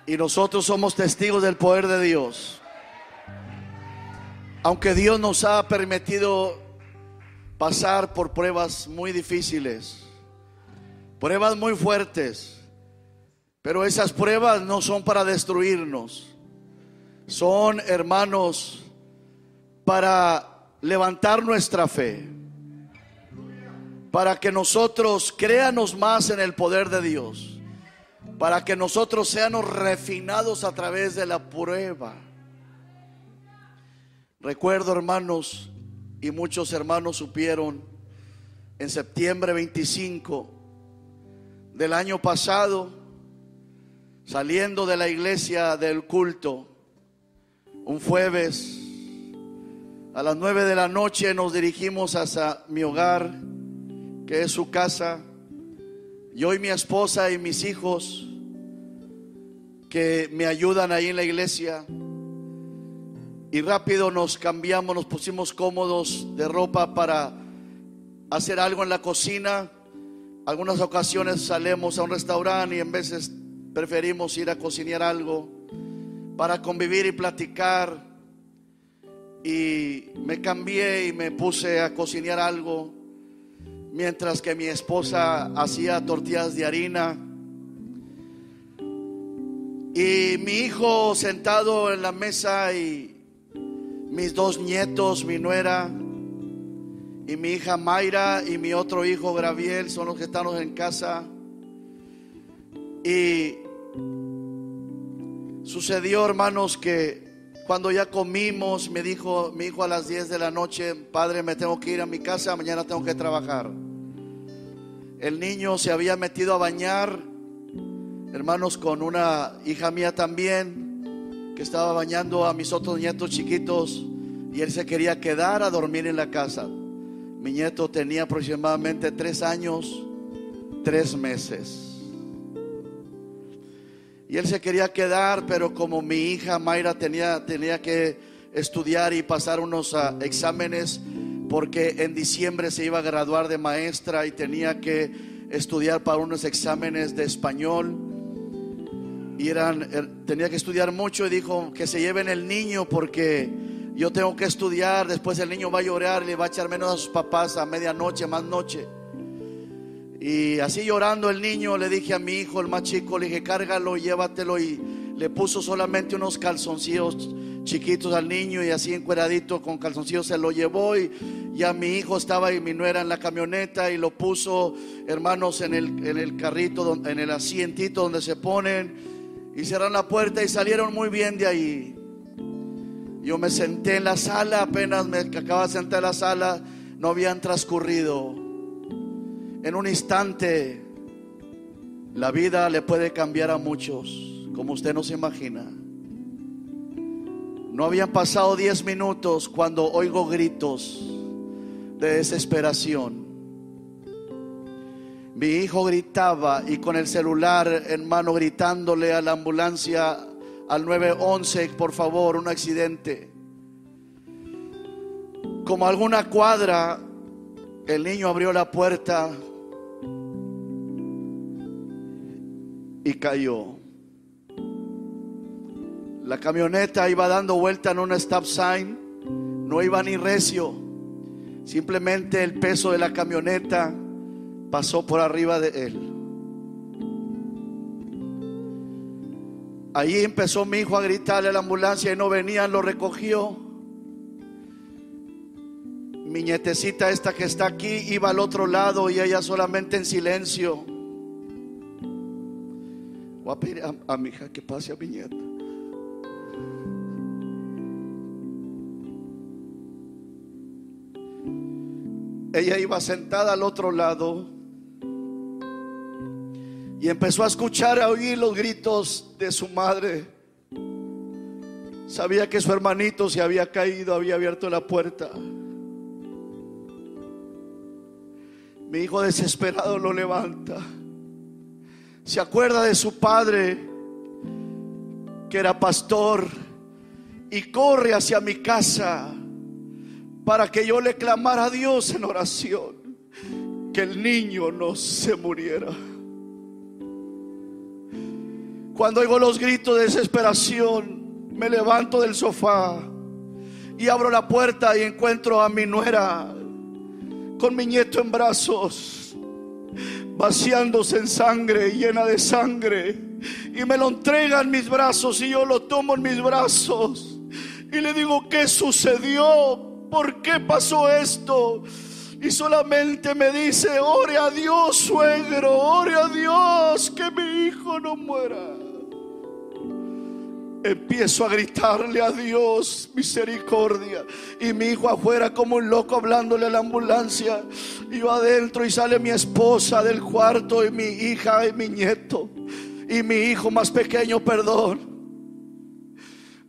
Y nosotros somos testigos del poder de Dios. Aunque Dios nos ha permitido pasar por pruebas muy difíciles, pruebas muy fuertes, pero esas pruebas no son para destruirnos. Son, hermanos, para levantar nuestra fe, para que nosotros créanos más en el poder de Dios, para que nosotros seamos refinados a través de la prueba. Recuerdo, hermanos, y muchos hermanos supieron, en septiembre 25 del año pasado, saliendo de la iglesia del culto, un jueves a las 9 de la noche, nos dirigimos hacia mi hogar, que es su casa. Yo y mi esposa y mis hijos, que me ayudan ahí en la iglesia, y rápido nos cambiamos, nos pusimos cómodos de ropa para hacer algo en la cocina. Algunas ocasiones salimos a un restaurante y en veces preferimos ir a cocinar algo para convivir y platicar. Y me cambié y me puse a cocinar algo, mientras que mi esposa hacía tortillas de harina. Y mi hijo sentado en la mesa, y mis dos nietos, mi nuera y mi hija Mayra y mi otro hijo Graviel son los que estamos en casa. Y sucedió, hermanos, que cuando ya comimos, me dijo mi hijo a las 10 de la noche: padre, me tengo que ir a mi casa, mañana tengo que trabajar. El niño se había metido a bañar, hermanos, con una hija mía también, que estaba bañando a mis otros nietos chiquitos, y él se quería quedar a dormir en la casa. Mi nieto tenía aproximadamente 3 años, 3 meses. Y él se quería quedar, pero como mi hija Mayra tenía que estudiar y pasar unos exámenes, porque en diciembre se iba a graduar de maestra y tenía que estudiar para unos exámenes de español. Y tenía que estudiar mucho, y dijo que se lleven el niño porque yo tengo que estudiar. Después el niño va a llorar y le va a echar menos a sus papás a medianoche, más noche. Y así llorando el niño, le dije a mi hijo, el más chico, le dije: cárgalo y llévatelo. Y le puso solamente unos calzoncillos chiquitos al niño, y así encueradito con calzoncillos se lo llevó. Y ya mi hijo estaba y mi nuera en la camioneta, y lo puso, hermanos, en el carrito, en el asientito donde se ponen, y cerraron la puerta y salieron muy bien de ahí. Yo me senté en la sala, apenas me acababa de sentar en la sala, no habían transcurrido. En un instante, la vida le puede cambiar a muchos, como usted no se imagina. No habían pasado 10 minutos cuando oigo gritos de desesperación. Mi hijo gritaba, y con el celular en mano gritándole a la ambulancia, al 911, por favor, un accidente. Como a alguna cuadra, el niño abrió la puerta y cayó. La camioneta iba dando vuelta en un stop sign, no iba ni recio, simplemente el peso de la camioneta pasó por arriba de él. Ahí empezó mi hijo a gritarle a la ambulancia y no venían, lo recogió. Mi nietecita esta que está aquí iba al otro lado, y ella solamente en silencio. Voy a pedir a mi hija que pase a mi nieta. Ella iba sentada al otro lado y empezó a escuchar, a oír los gritos de su madre. Sabía que su hermanito se había caído, había abierto la puerta. Mi hijo desesperado lo levanta. Se acuerda de su padre, que era pastor, y corre hacia mi casa para que yo le clamara a Dios en oración que el niño no se muriera. Cuando oigo los gritos de desesperación, me levanto del sofá y abro la puerta y encuentro a mi nuera con mi nieto en brazos, vaciándose en sangre, llena de sangre, y me lo entrega en mis brazos y yo lo tomo en mis brazos y le digo: ¿qué sucedió? ¿Por qué pasó esto? Y solamente me dice: ore a Dios, suegro, ore a Dios que mi hijo no muera. Empiezo a gritarle a Dios misericordia, y mi hijo afuera como un loco hablándole a la ambulancia, y yo adentro, y sale mi esposa del cuarto, y mi hija y mi nieto y mi hijo más pequeño, perdón.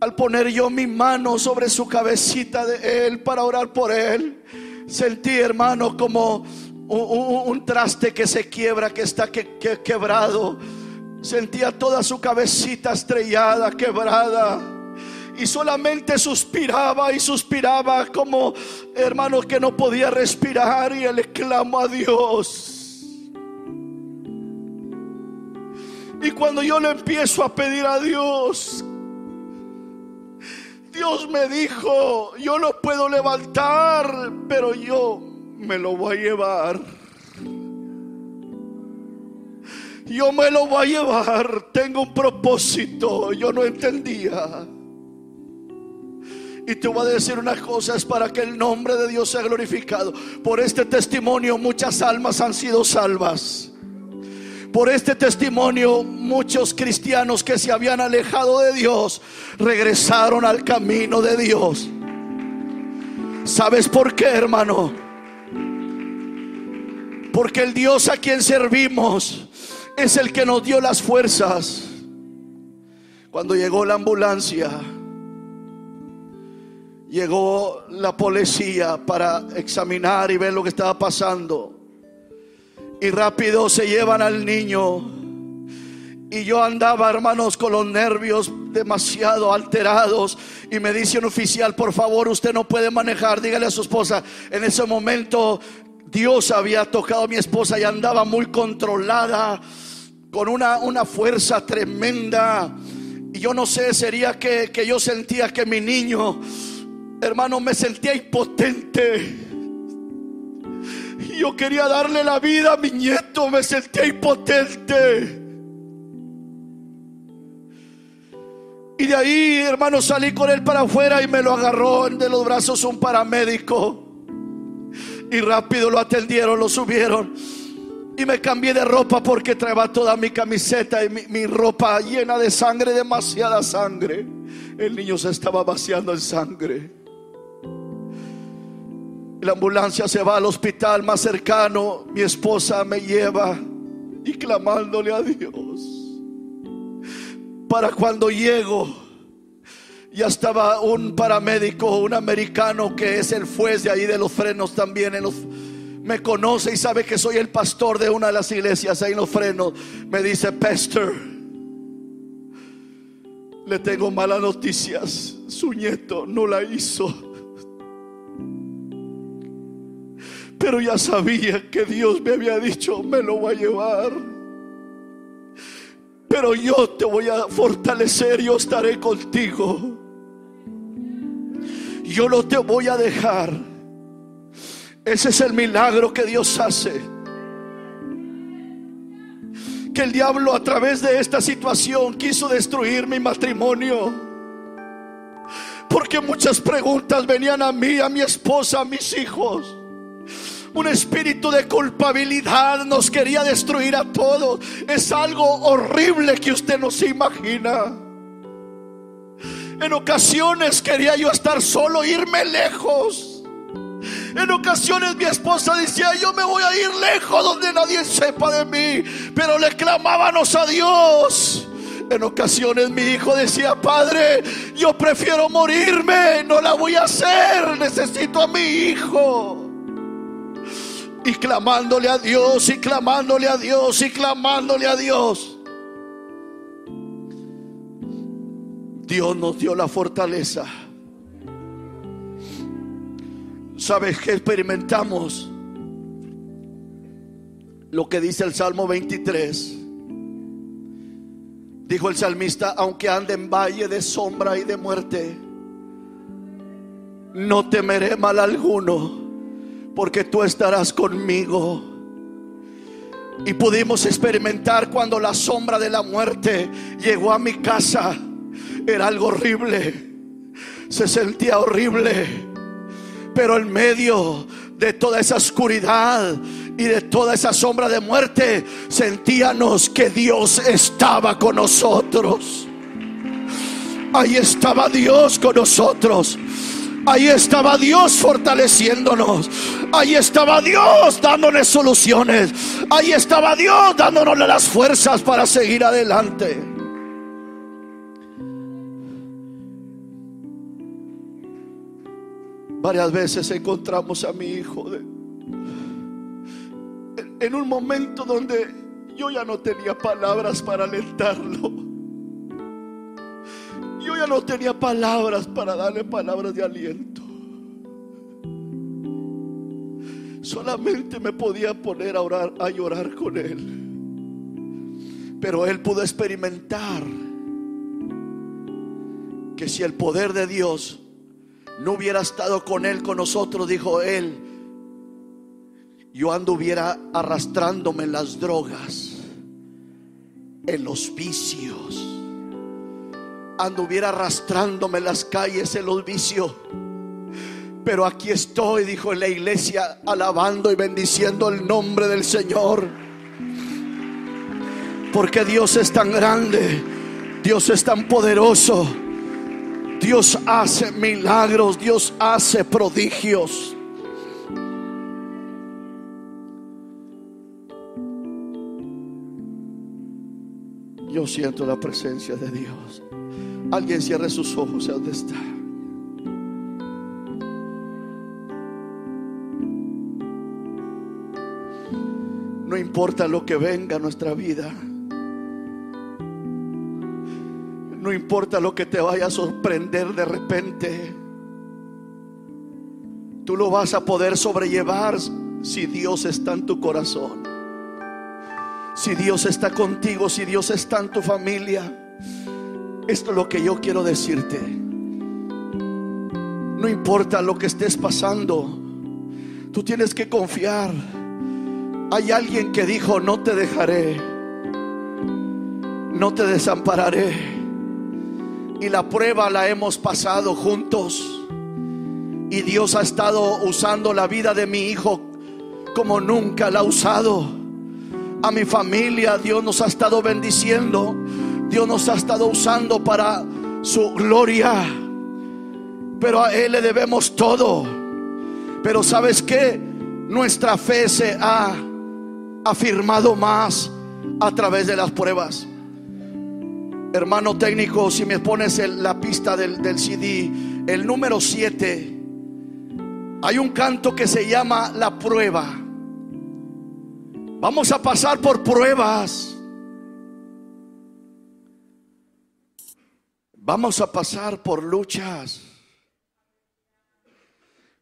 Al poner yo mi mano sobre su cabecita de él para orar por él, sentí, hermano, como un traste que se quiebra, que está quebrado. Sentía toda su cabecita estrellada, quebrada, y solamente suspiraba y suspiraba como, hermano, que no podía respirar. Y él le clamó a Dios. Y cuando yo le empiezo a pedir a Dios, Dios me dijo: yo lo puedo levantar, pero yo me lo voy a llevar. Yo me lo voy a llevar. Tengo un propósito. Yo no entendía. Y te voy a decir una cosa: es para que el nombre de Dios sea glorificado. Por este testimonio muchas almas han sido salvas. Por este testimonio muchos cristianos que se habían alejado de Dios regresaron al camino de Dios. ¿Sabes por qué, hermano? Porque el Dios a quien servimos es el que nos dio las fuerzas. Cuando llegó la ambulancia, llegó la policía para examinar y ver lo que estaba pasando, y rápido se llevan al niño. Y yo andaba, hermanos, con los nervios demasiado alterados, y me dice un oficial: por favor, usted no puede manejar, dígale a su esposa. En ese momento Dios había tocado a mi esposa y andaba muy controlada, con una fuerza tremenda. Y yo no sé, sería que yo sentía que mi niño, hermano, me sentía impotente. Y yo quería darle la vida a mi nieto, me sentía impotente. Y de ahí, hermano, salí con él para afuera y me lo agarró de los brazos un paramédico. Y rápido lo atendieron, lo subieron. Y me cambié de ropa porque traía toda mi camiseta y mi ropa llena de sangre, demasiada sangre. El niño se estaba vaciando en sangre. La ambulancia se va al hospital más cercano. Mi esposa me lleva y clamándole a Dios. Para cuando llego, ya estaba un paramédico, un americano que es el juez de ahí de los frenos también. Me conoce y sabe que soy el pastor de una de las iglesias ahí en los frenos. Me dice: pastor, le tengo malas noticias. Su nieto no la hizo. Pero ya sabía que Dios me había dicho: me lo voy a llevar. Pero yo te voy a fortalecer, yo estaré contigo. Yo no te voy a dejar. Ese es el milagro que Dios hace. Que el diablo a través de esta situación quiso destruir mi matrimonio, porque muchas preguntas venían a mí, a mi esposa, a mis hijos. Un espíritu de culpabilidad nos quería destruir a todos. Es algo horrible que usted no se imagina. En ocasiones quería yo estar solo, irme lejos. En ocasiones mi esposa decía: yo me voy a ir lejos donde nadie sepa de mí. Pero le clamábamos a Dios. En ocasiones mi hijo decía: padre, yo prefiero morirme, no la voy a hacer, necesito a mi hijo. Y clamándole a Dios, y clamándole a Dios, y clamándole a Dios. Dios nos dio la fortaleza. ¿Sabes qué experimentamos? Lo que dice el Salmo 23. Dijo el salmista: aunque ande en valle de sombra y de muerte, no temeré mal alguno, porque tú estarás conmigo. Y pudimos experimentar cuando la sombra de la muerte llegó a mi casa. Era algo horrible, se sentía horrible, pero en medio de toda esa oscuridad y de toda esa sombra de muerte, sentíamos que Dios estaba con nosotros. Ahí estaba Dios con nosotros. Ahí estaba Dios fortaleciéndonos. Ahí estaba Dios dándonos soluciones. Ahí estaba Dios dándonos las fuerzas para seguir adelante. Varias veces encontramos a mi hijo en un momento donde yo ya no tenía palabras para alentarlo. Yo ya no tenía palabras para darle palabras de aliento. Solamente me podía poner a orar, a llorar con él. Pero él pudo experimentar que si el poder de Dios no hubiera estado con él, con nosotros, dijo él, yo anduviera arrastrándome en las drogas, en los vicios, anduviera arrastrándome en las calles, en los vicios. Pero aquí estoy, dijo, en la iglesia, alabando y bendiciendo el nombre del Señor. Porque Dios es tan grande, Dios es tan poderoso, Dios hace milagros, Dios hace prodigios. Yo siento la presencia de Dios. Alguien cierre sus ojos. ¿Dónde está? No importa lo que venga a nuestra vida, no importa lo que te vaya a sorprender de repente, tú lo vas a poder sobrellevar si Dios está en tu corazón, si Dios está contigo, si Dios está en tu familia. Esto es lo que yo quiero decirte. No importa lo que estés pasando, tú tienes que confiar. Hay alguien que dijo: no te dejaré, no te desampararé. Y la prueba la hemos pasado juntos, y Dios ha estado usando la vida de mi hijo como nunca la ha usado. A mi familia Dios nos ha estado bendiciendo, Dios nos ha estado usando para su gloria. Pero a Él le debemos todo. Pero ¿sabes qué? Nuestra fe se ha afirmado más a través de las pruebas. Hermano técnico, si me pones la pista del CD, el número 7, hay un canto que se llama La Prueba. Vamos a pasar por pruebas, vamos a pasar por luchas,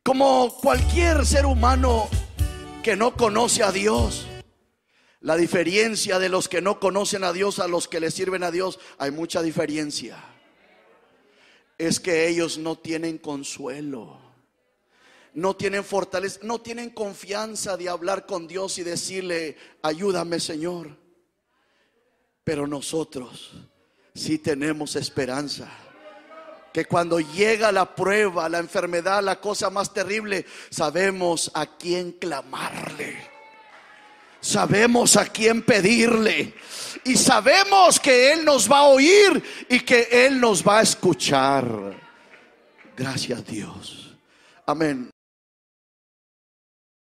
como cualquier ser humano que no conoce a Dios. La diferencia de los que no conocen a Dios a los que le sirven a Dios, hay mucha diferencia. Es que ellos no tienen consuelo, no tienen fortaleza, no tienen confianza de hablar con Dios y decirle: ayúdame, Señor. Pero nosotros sí tenemos esperanza. Que cuando llega la prueba, la enfermedad, la cosa más terrible, sabemos a quién clamarle, sabemos a quién pedirle, y sabemos que Él nos va a oír y que Él nos va a escuchar. Gracias, Dios. Amén.